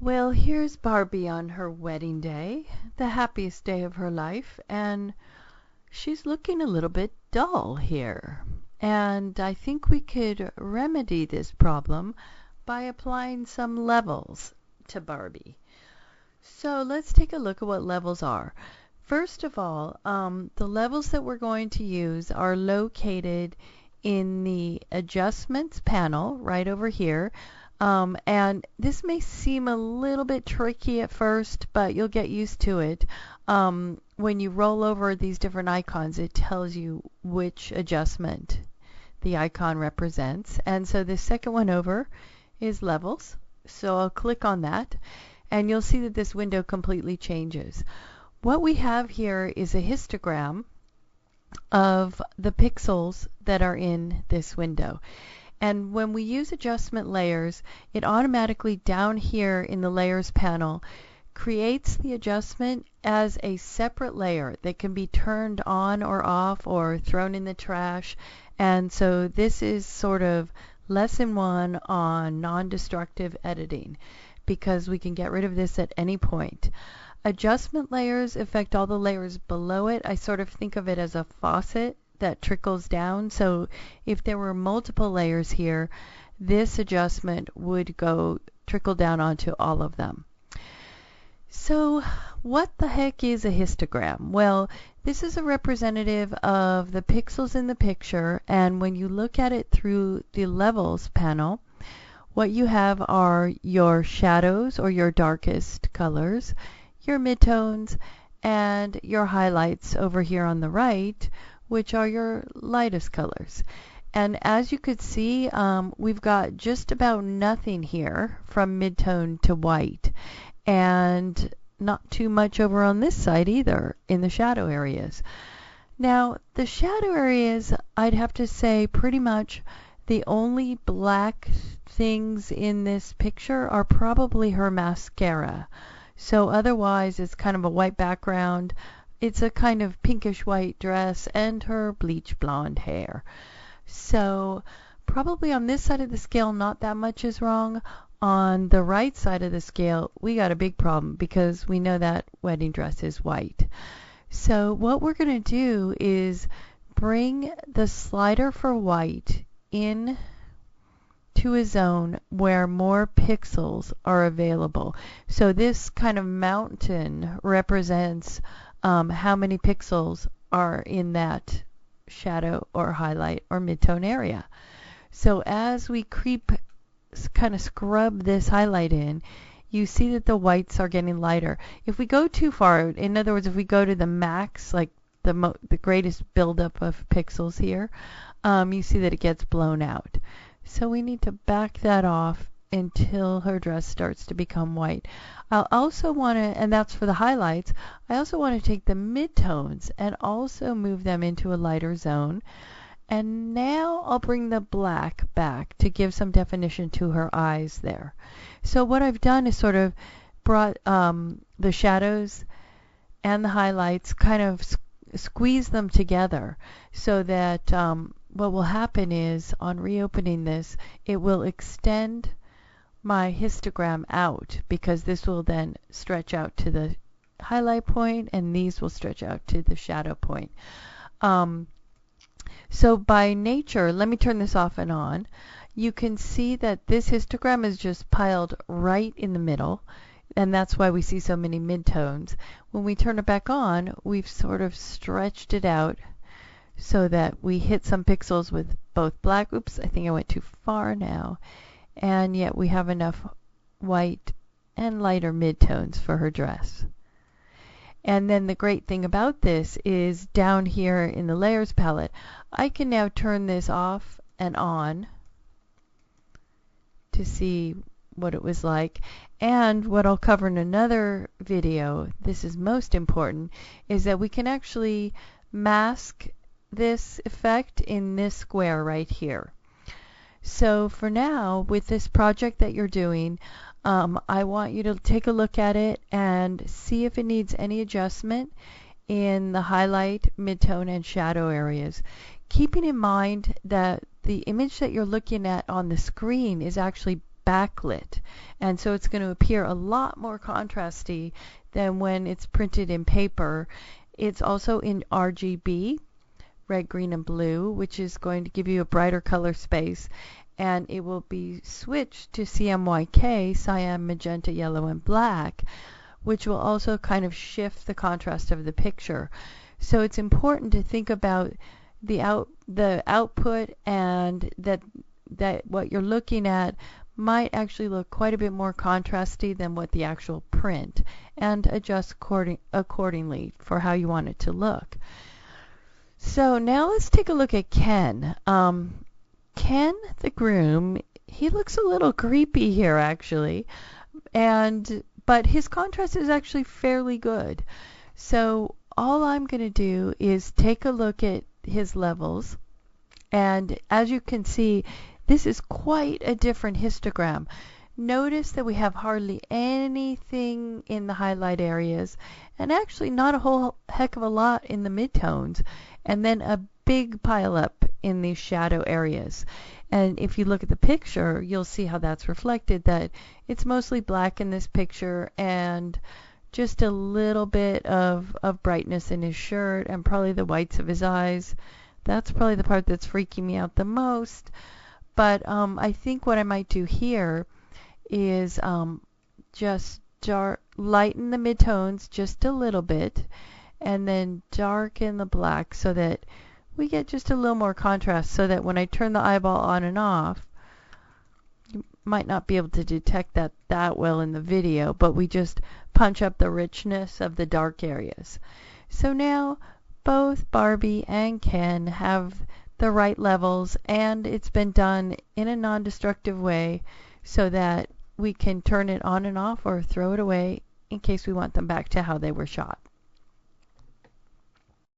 Well, here's Barbie on her wedding day, the happiest day of her life, and she's looking a little bit dull here. And I think we could remedy this problem by applying some levels to Barbie. So let's take a look at what levels are. First of all, the levels that we're going to use are located in the adjustments panel right over here. And this may seem a little bit tricky at first, but you'll get used to it. When you roll over these different icons, it tells you which adjustment the icon represents. And so the second one over is levels. So I'll click on that, and you'll see that this window completely changes. What we have here is a histogram of the pixels that are in this window. And when we use adjustment layers, it automatically down here in the layers panel creates the adjustment as a separate layer that can be turned on or off or thrown in the trash. And so this is sort of lesson 1 on non-destructive editing, because we can get rid of this at any point. Adjustment layers affect all the layers below it. I sort of think of it as a faucet that trickles down. So if there were multiple layers here, this adjustment would go trickle down onto all of them. So what the heck is a histogram? Well, this is a representative of the pixels in the picture, and when you look at it through the levels panel, what you have are your shadows or your darkest colors, your midtones, and your highlights over here on the right, which are your lightest colors. And as you could see, we've got just about nothing here from midtone to white, and not too much over on this side either in the shadow areas. Now, the shadow areas, I'd have to say pretty much the only black things in this picture are probably her mascara. So otherwise, it's kind of a white background. It's a kind of pinkish white dress and her bleach blonde hair. So probably on this side of the scale, not that much is wrong. On the right side of the scale, we got a big problem because we know that wedding dress is white. So what we're going to do is bring the slider for white in to a zone where more pixels are available. So this kind of mountain represents how many pixels are in that shadow or highlight or midtone area. So as we kind of scrub this highlight in, you see that the whites are getting lighter. If we go too far, in other words, if we go to the max, like the greatest buildup of pixels here, you see that it gets blown out. So we need to back that off until her dress starts to become white. I'll also want to, and that's for the highlights, I also want to take the midtones and also move them into a lighter zone. And now I'll bring the black back to give some definition to her eyes there. So what I've done is sort of brought the shadows and the highlights, kind of squeeze them together so that what will happen is on reopening this, it will extend my histogram out, because this will then stretch out to the highlight point and these will stretch out to the shadow point. So by nature, let me turn this off and on. You can see that this histogram is just piled right in the middle, and that's why we see so many midtones. When we turn it back on, we've sort of stretched it out so that we hit some pixels with both black, oops, I think I went too far now, and yet we have enough white and lighter midtones for her dress. And then the great thing about this is down here in the layers palette, I can now turn this off and on to see what it was like. And what I'll cover in another video, this is most important, is that we can actually mask this effect in this square right here. So for now, with this project that you're doing, I want you to take a look at it and see if it needs any adjustment in the highlight, midtone, and shadow areas. Keeping in mind that the image that you're looking at on the screen is actually backlit. And so it's going to appear a lot more contrasty than when it's printed in paper. It's also in RGB, red, green, and blue, which is going to give you a brighter color space. And it will be switched to CMYK, cyan, magenta, yellow, and black, which will also kind of shift the contrast of the picture. So it's important to think about the output, and that what you're looking at might actually look quite a bit more contrasty than what the actual print, and adjust accordingly for how you want it to look. So now let's take a look at Ken. Ken the groom, he looks a little creepy here actually, but his contrast is actually fairly good. So all I'm going to do is take a look at his levels, and as you can see, this is quite a different histogram. Notice that we have hardly anything in the highlight areas, and actually not a whole heck of a lot in the midtones, and then a big pile up in these shadow areas. And if you look at the picture, you'll see how that's reflected, that it's mostly black in this picture, and just a little bit of brightness in his shirt, and probably the whites of his eyes. That's probably the part that's freaking me out the most. But I think what I might do here is just lighten the midtones just a little bit, and then darken the black so that we get just a little more contrast, so that when I turn the eyeball on and off, you might not be able to detect that well in the video, but we just punch up the richness of the dark areas. So now both Barbie and Ken have the right levels, and it's been done in a non-destructive way so that we can turn it on and off or throw it away in case we want them back to how they were shot.